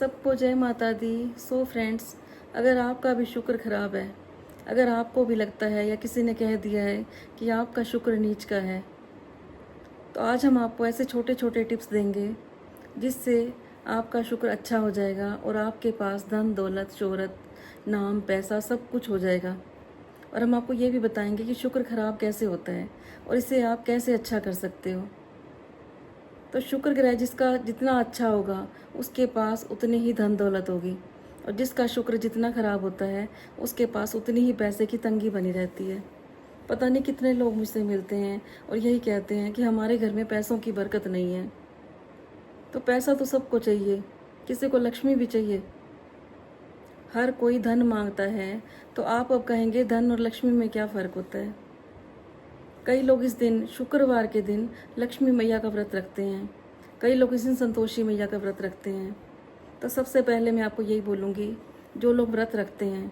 सबको जय माता दी। सो फ्रेंड्स, अगर आपका भी शुक्र खराब है, अगर आपको भी लगता है या किसी ने कह दिया है कि आपका शुक्र नीच का है, तो आज हम आपको ऐसे छोटे छोटे टिप्स देंगे जिससे आपका शुक्र अच्छा हो जाएगा और आपके पास धन दौलत शोहरत नाम पैसा सब कुछ हो जाएगा। और हम आपको ये भी बताएंगे कि शुक्र खराब कैसे होता है और इसे आप कैसे अच्छा कर सकते हो। तो शुक्र ग्रह जिसका जितना अच्छा होगा उसके पास उतनी ही धन दौलत होगी, और जिसका शुक्र जितना खराब होता है उसके पास उतनी ही पैसे की तंगी बनी रहती है। पता नहीं कितने लोग मुझसे मिलते हैं और यही कहते हैं कि हमारे घर में पैसों की बरकत नहीं है। तो पैसा तो सबको चाहिए, किसी को लक्ष्मी भी चाहिए। हर कोई धन मांगता है, तो आप अब कहेंगे धन और लक्ष्मी में क्या फ़र्क होता है। कई लोग इस दिन शुक्रवार के दिन लक्ष्मी मैया का व्रत रखते हैं, कई लोग इस दिन संतोषी मैया का व्रत रखते हैं। तो सबसे पहले मैं आपको यही बोलूँगी, जो लोग व्रत रखते हैं,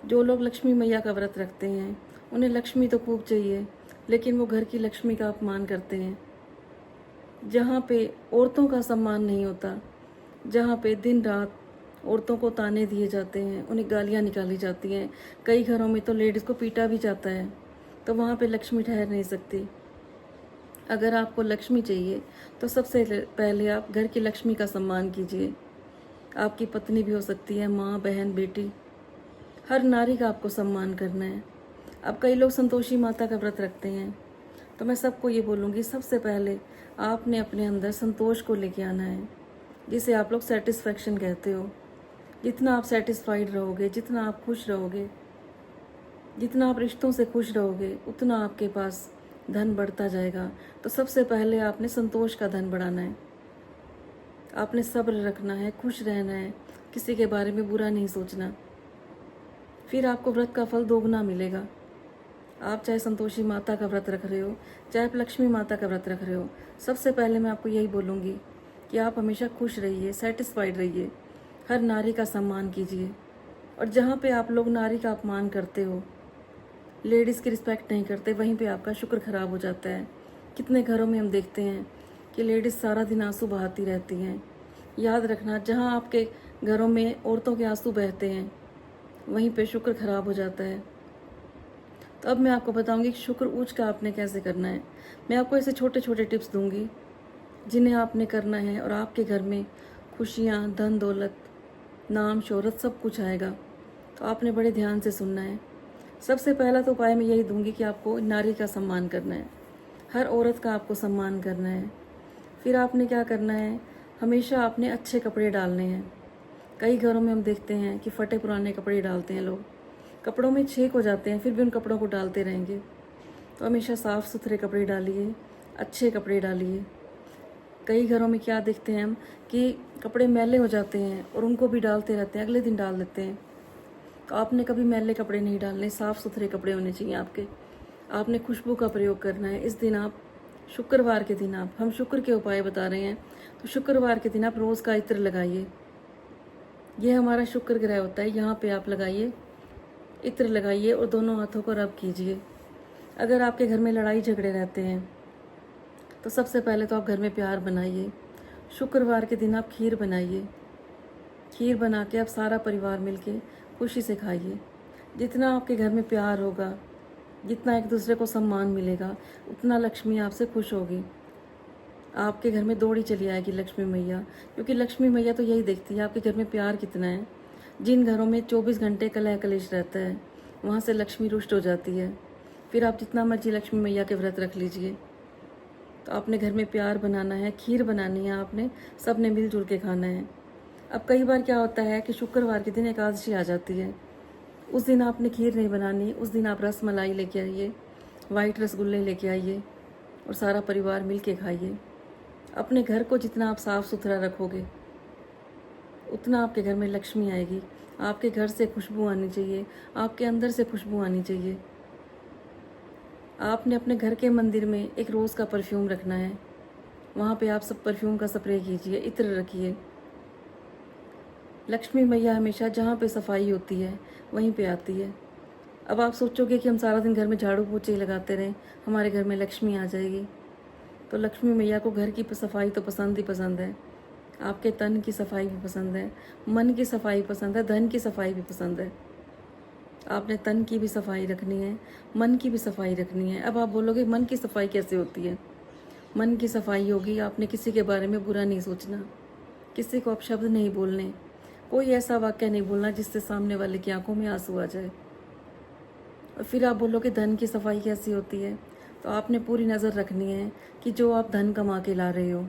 जो लोग लक्ष्मी मैया का व्रत रखते हैं, उन्हें लक्ष्मी तो खूब चाहिए, लेकिन वो घर की लक्ष्मी का अपमान करते हैं। जहाँ पे औरतों का सम्मान नहीं होता, जहाँ पे दिन रात औरतों को ताने दिए जाते हैं, उन्हें गालियाँ निकाली जाती हैं, कई घरों में तो लेडीज़ को पीटा भी जाता है, तो वहाँ पे लक्ष्मी ठहर नहीं सकती। अगर आपको लक्ष्मी चाहिए तो सबसे पहले आप घर की लक्ष्मी का सम्मान कीजिए। आपकी पत्नी भी हो सकती है, माँ बहन बेटी, हर नारी का आपको सम्मान करना है। अब कई लोग संतोषी माता का व्रत रखते हैं, तो मैं सबको ये बोलूँगी, सबसे पहले आपने अपने अंदर संतोष को लेके आना है, जिसे आप लोग सेटिस्फैक्शन कहते हो। जितना आप सेटिस्फाइड रहोगे, जितना आप खुश रहोगे, जितना आप रिश्तों से खुश रहोगे, उतना आपके पास धन बढ़ता जाएगा। तो सबसे पहले आपने संतोष का धन बढ़ाना है, आपने सब्र रखना है, खुश रहना है, किसी के बारे में बुरा नहीं सोचना। फिर आपको व्रत का फल दोगुना मिलेगा। आप चाहे संतोषी माता का व्रत रख रहे हो, चाहे आप लक्ष्मी माता का व्रत रख रहे हो, सबसे पहले मैं आपको यही बोलूँगी कि आप हमेशा खुश रहिए, सेटिस्फाइड रहिए, हर नारी का सम्मान कीजिए। और जहाँ पे आप लोग नारी का अपमान करते हो, लेडीज़ की रिस्पेक्ट नहीं करते, वहीं पे आपका शुक्र खराब हो जाता है। कितने घरों में हम देखते हैं कि लेडीज़ सारा दिन आंसू बहाती रहती हैं। याद रखना, जहाँ आपके घरों में औरतों के आंसू बहते हैं, वहीं पे शुक्र खराब हो जाता है। तो अब मैं आपको बताऊंगी कि शुक्र ऊंच का आपने कैसे करना है। मैं आपको ऐसे छोटे छोटे टिप्स दूंगी जिन्हें आपने करना है, और आपके घर में खुशियाँ, धन दौलत, नाम शोहरत सब कुछ आएगा। तो आपने बड़े ध्यान से सुनना है। सबसे पहला तो उपाय मैं यही दूंगी कि आपको नारी का सम्मान करना है, हर औरत का आपको सम्मान करना है। फिर आपने क्या करना है, हमेशा आपने अच्छे कपड़े डालने हैं। कई घरों में हम देखते हैं कि फटे पुराने कपड़े डालते हैं लोग, कपड़ों में छेद हो जाते हैं, फिर भी उन कपड़ों को डालते रहेंगे। तो हमेशा साफ़ सुथरे कपड़े डालिए, अच्छे कपड़े डालिए। कई घरों में क्या देखते हैं हम कि कपड़े मैले हो जाते हैं और उनको भी डालते रहते हैं, अगले दिन डाल देते हैं। तो आपने कभी मैले कपड़े नहीं डालने, साफ़ सुथरे कपड़े होने चाहिए आपके। आपने खुशबू का प्रयोग करना है। इस दिन आप, शुक्रवार के दिन आप, हम शुक्र के उपाय बता रहे हैं, तो शुक्रवार के दिन आप रोज़ का इत्र लगाइए। ये हमारा शुक्र ग्रह होता है, यहाँ पे आप लगाइए, इत्र लगाइए और दोनों हाथों को रब कीजिए। अगर आपके घर में लड़ाई झगड़े रहते हैं, तो सबसे पहले तो आप घर में प्यार बनाइए। शुक्रवार के दिन आप खीर बनाइए, खीर बना के आप सारा परिवार मिलके खुशी से खाइए। जितना आपके घर में प्यार होगा, जितना एक दूसरे को सम्मान मिलेगा, उतना लक्ष्मी आपसे खुश होगी। आपके घर में दौड़ी चली आएगी लक्ष्मी मैया, क्योंकि लक्ष्मी मैया तो यही देखती है आपके घर में प्यार कितना है। जिन घरों में 24 घंटे कलह कलेश रहता है, वहाँ से लक्ष्मी रुष्ट हो जाती है। फिर आप जितना मर्जी लक्ष्मी मैया के व्रत रख लीजिए। तो आपने घर में प्यार बनाना है, खीर बनानी है, आपने सब ने मिलजुल के खाना है। अब कई बार क्या होता है कि शुक्रवार के दिन एकादशी आ जाती है, उस दिन आपने खीर नहीं बनानी, उस दिन आप रस मलाई लेके आइए, वाइट रसगुल्ले लेके आइए और सारा परिवार मिल के खाइए। अपने घर को जितना आप साफ़ सुथरा रखोगे, उतना आपके घर में लक्ष्मी आएगी। आपके घर से खुशबू आनी चाहिए, आपके अंदर से खुशबू आनी चाहिए। आपने अपने घर के मंदिर में एक रोज़ का परफ्यूम रखना है, वहाँ पे आप सब परफ्यूम का स्प्रे कीजिए, इत्र रखिए। लक्ष्मी मैया हमेशा जहाँ पे सफाई होती है वहीं पे आती है। अब आप सोचोगे कि हम सारा दिन घर में झाड़ू पोछे लगाते रहें, हमारे घर में लक्ष्मी आ जाएगी। तो लक्ष्मी मैया को घर की सफाई तो पसंद ही पसंद है। आपके तन की सफाई भी पसंद है, मन की सफाई पसंद है, धन की सफाई भी पसंद है। आपने तन की भी सफाई रखनी है, मन की भी सफाई रखनी है। अब आप बोलोगे मन की सफाई कैसे होती है? मन की सफाई होगी, आपने किसी के बारे में बुरा नहीं सोचना, किसी को अपशब्द नहीं बोलने, कोई ऐसा वाक्य नहीं बोलना जिससे सामने वाले की आंखों में आंसू आ जाए। और फिर आप बोलोगे धन की सफाई कैसी होती है? तो आपने पूरी नज़र रखनी है कि जो आप धन कमा के ला रहे हो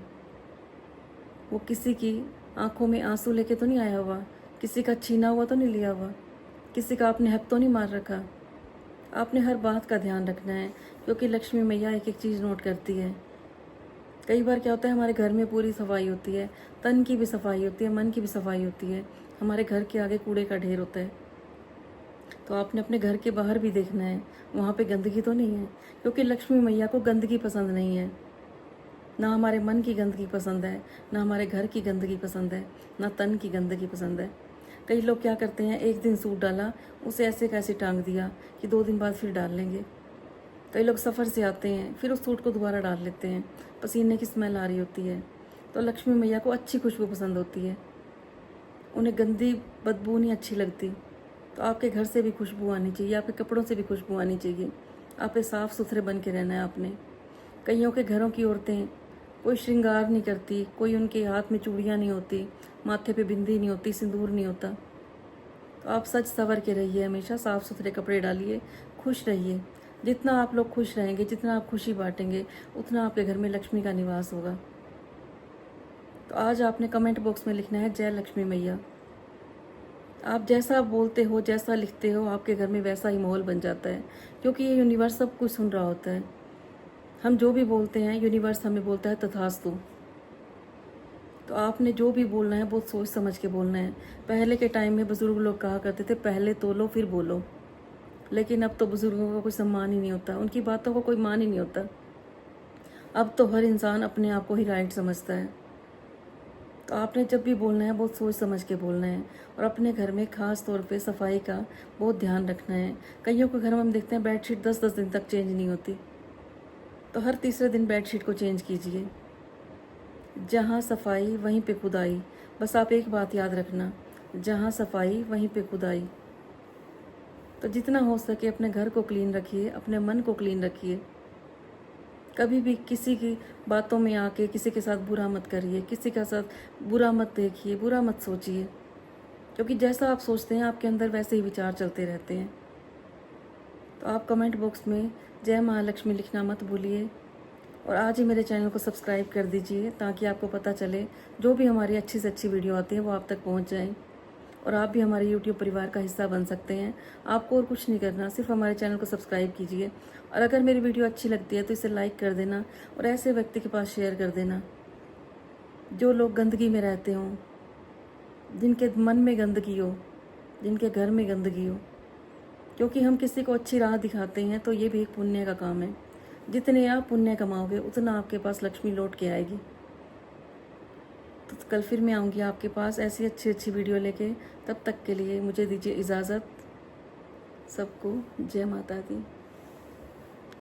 वो किसी की आंखों में आंसू लेके तो नहीं आया हुआ, किसी का छीना हुआ तो नहीं लिया हुआ, किसी का आपने हक तो नहीं मार रखा। आपने हर बात का ध्यान रखना है, क्योंकि लक्ष्मी मैया एक एक चीज़ नोट करती है। कई बार क्या होता है, हमारे घर में पूरी सफाई होती है, तन की भी सफाई होती है, मन की भी सफाई होती है, हमारे घर के आगे कूड़े का ढेर होता है। तो आपने अपने घर के बाहर भी देखना है, वहाँ पे गंदगी तो नहीं है, क्योंकि लक्ष्मी मैया को गंदगी पसंद नहीं है। ना हमारे मन की गंदगी पसंद है, ना हमारे घर की गंदगी पसंद है, ना तन की गंदगी पसंद है। कई लोग क्या करते हैं, एक दिन सूट डाला, उसे ऐसे कैसे टांग दिया कि 2 दिन बाद फिर डाल लेंगे। कई लोग सफ़र से आते हैं, फिर उस सूट को दोबारा डाल लेते हैं, पसीने की स्मेल आ रही होती है। तो लक्ष्मी मैया को अच्छी खुशबू पसंद होती है, उन्हें गंदी बदबू नहीं अच्छी लगती। तो आपके घर से भी खुशबू आनी चाहिए, आपके कपड़ों से भी खुशबू आनी चाहिए। आपे साफ़ सुथरे बन के रहना है आपने। कईयों के घरों की औरतें कोई श्रृंगार नहीं करती, कोई उनके हाथ में चूड़ियाँ नहीं होती, माथे पे बिंदी नहीं होती, सिंदूर नहीं होता। तो आप सच संवर के रहिए, हमेशा साफ़ सुथरे कपड़े डालिए, खुश रहिए। जितना आप लोग खुश रहेंगे, जितना आप खुशी बांटेंगे, उतना आपके घर में लक्ष्मी का निवास होगा। तो आज आपने कमेंट बॉक्स में लिखना है जय लक्ष्मी मैया। आप जैसा बोलते हो, जैसा लिखते हो, आपके घर में वैसा ही माहौल बन जाता है, क्योंकि ये यूनिवर्स सब कुछ सुन रहा होता है। हम जो भी बोलते हैं, यूनिवर्स हमें बोलता है तथास्तु। तो आपने जो भी बोलना है बहुत सोच समझ के बोलना है। पहले के टाइम में बुज़ुर्ग लोग कहा करते थे, पहले तोलो फिर बोलो। लेकिन अब तो बुज़ुर्गों का कोई सम्मान ही नहीं होता, उनकी बातों को कोई मान ही नहीं होता। अब तो हर इंसान अपने आप को ही राइट समझता है। तो आपने जब भी बोलना है बहुत सोच समझ के बोलना है, और अपने घर में ख़ास तौर पे सफाई का बहुत ध्यान रखना है। कईयों के घर में हम देखते हैं बेडशीट 10-10 दिन तक चेंज नहीं होती, तो हर तीसरे दिन बेडशीट को चेंज कीजिए। जहाँ सफाई वहीं पे खुदाई। बस आप एक बात याद रखना, जहाँ सफाई वहीं पे खुदाई। तो जितना हो सके अपने घर को क्लीन रखिए, अपने मन को क्लीन रखिए। कभी भी किसी की बातों में आके किसी के साथ बुरा मत करिए, किसी के साथ बुरा मत देखिए, बुरा मत सोचिए, क्योंकि जैसा आप सोचते हैं आपके अंदर वैसे ही विचार चलते रहते हैं। तो आप कमेंट बॉक्स में जय महालक्ष्मी लिखना मत भूलिए, और आज ही मेरे चैनल को सब्सक्राइब कर दीजिए, ताकि आपको पता चले जो भी हमारी अच्छी से अच्छी वीडियो आती है वो आप तक पहुंच जाए, और आप भी हमारे YouTube परिवार का हिस्सा बन सकते हैं। आपको और कुछ नहीं करना, सिर्फ हमारे चैनल को सब्सक्राइब कीजिए, और अगर मेरी वीडियो अच्छी लगती है तो इसे लाइक कर देना, और ऐसे व्यक्ति के पास शेयर कर देना जो लोग गंदगी में रहते हों, जिनके मन में गंदगी हो, जिनके घर में गंदगी हो। क्योंकि हम किसी को अच्छी राह दिखाते हैं तो ये भी एक पुण्य का काम है। जितने आप पुण्य कमाओगे उतना आपके पास लक्ष्मी लौट के आएगी। तो कल फिर मैं आऊँगी आपके पास ऐसी अच्छी अच्छी वीडियो लेके। तब तक के लिए मुझे दीजिए इजाज़त। सबको जय माता दी।